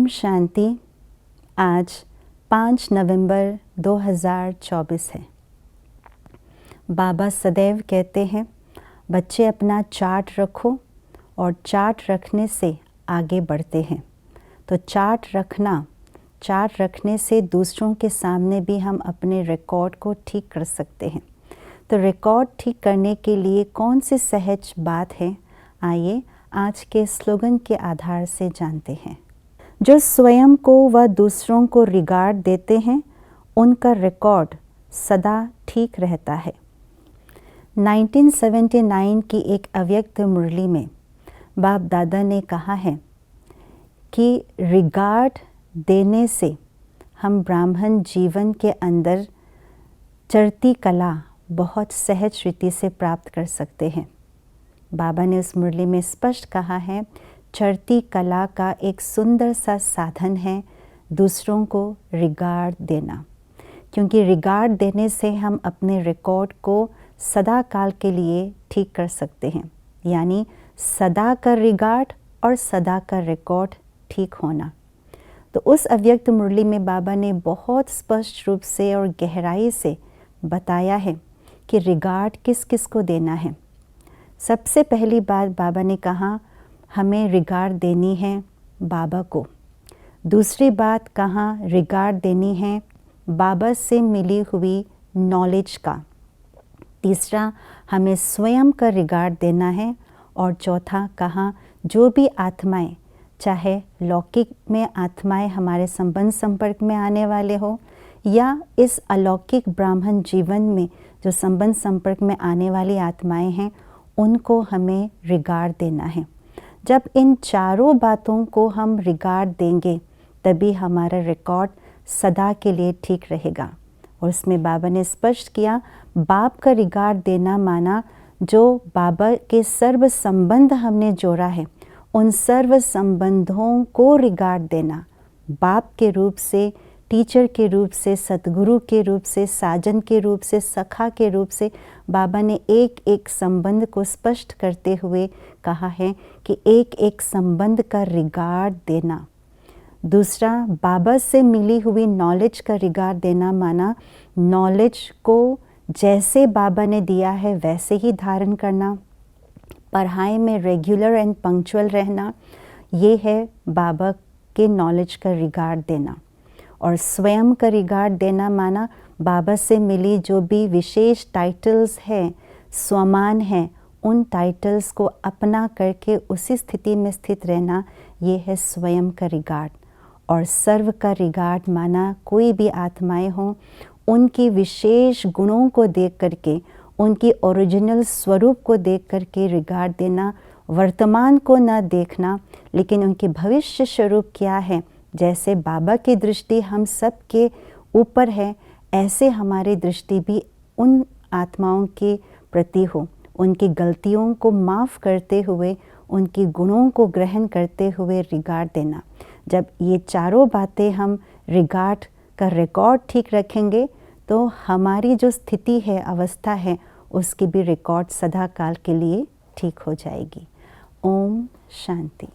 ओम शांति। आज 5 नवंबर 2024 है। बाबा सदैव कहते हैं, बच्चे अपना चार्ट रखो और चार्ट रखने से आगे बढ़ते हैं। तो चार्ट रखने से दूसरों के सामने भी हम अपने रिकॉर्ड को ठीक कर सकते हैं। तो रिकॉर्ड ठीक करने के लिए कौन सी सहज बात है, आइए आज के स्लोगन के आधार से जानते हैं। जो स्वयं को व दूसरों को रिगार्ड देते हैं, उनका रिकॉर्ड सदा ठीक रहता है। 1979 की एक अव्यक्त मुरली में बाप दादा ने कहा है कि रिगार्ड देने से हम ब्राह्मण जीवन के अंदर चढ़ती कला बहुत सहज रीति से प्राप्त कर सकते हैं। बाबा ने उस मुरली में स्पष्ट कहा है, चढ़ती कला का एक सुंदर सा साधन है दूसरों को रिगार्ड देना, क्योंकि रिगार्ड देने से हम अपने रिकॉर्ड को सदा काल के लिए ठीक कर सकते हैं। यानी सदा का रिगार्ड और सदा का रिकॉर्ड ठीक होना। तो उस अव्यक्त मुरली में बाबा ने बहुत स्पष्ट रूप से और गहराई से बताया है कि रिगार्ड किस किस को देना है। सबसे पहली बात बाबा ने कहा, हमें रिगार्ड देनी है बाबा को। दूसरी बात कहा, रिगार्ड देनी है बाबा से मिली हुई नॉलेज का। तीसरा, हमें स्वयं का रिगार्ड देना है। और चौथा कहा, जो भी आत्माएं, चाहे लौकिक में आत्माएं हमारे संबंध संपर्क में आने वाले हो या इस अलौकिक ब्राह्मण जीवन में जो संबंध संपर्क में आने वाली आत्माएं हैं, उनको हमें रिगार्ड देना है। जब इन चारों बातों को हम रिगार्ड देंगे, तभी हमारा रिकॉर्ड सदा के लिए ठीक रहेगा। और उसमें बाबा ने स्पष्ट किया, बाप का रिगार्ड देना माना जो बाबा के सर्व संबंध हमने जोड़ा है, उन सर्व संबंधों को रिगार्ड देना। बाप के रूप से, टीचर के रूप से, सतगुरु के रूप से, साजन के रूप से, सखा के रूप से बाबा ने एक एक संबंध को स्पष्ट करते हुए कहा है कि एक एक संबंध का रिगार्ड देना। दूसरा, बाबा से मिली हुई नॉलेज का रिगार्ड देना माना नॉलेज को जैसे बाबा ने दिया है वैसे ही धारण करना। पढ़ाई में रेगुलर एंड पंक्चुअल रहना, ये है बाबा के नॉलेज का रिगार्ड देना। और स्वयं का रिगार्ड देना माना बाबा से मिली जो भी विशेष टाइटल्स हैं, स्वमान हैं, उन टाइटल्स को अपना करके उसी स्थिति में स्थित रहना, ये है स्वयं का रिगार्ड। और सर्व का रिगार्ड माना कोई भी आत्माएं हों, उनकी विशेष गुणों को देख करके, उनकी ओरिजिनल स्वरूप को देख करके रिगार्ड देना। वर्तमान को न देखना, लेकिन उनके भविष्य स्वरूप क्या है। जैसे बाबा की दृष्टि हम सब के ऊपर है, ऐसे हमारी दृष्टि भी उन आत्माओं के प्रति हो। उनकी गलतियों को माफ़ करते हुए, उनकी गुणों को ग्रहण करते हुए रिगार्ड देना। जब ये चारों बातें हम रिगार्ड का रिकॉर्ड ठीक रखेंगे, तो हमारी जो स्थिति है, अवस्था है, उसकी भी रिकॉर्ड सदा काल के लिए ठीक हो जाएगी। ओम शांति।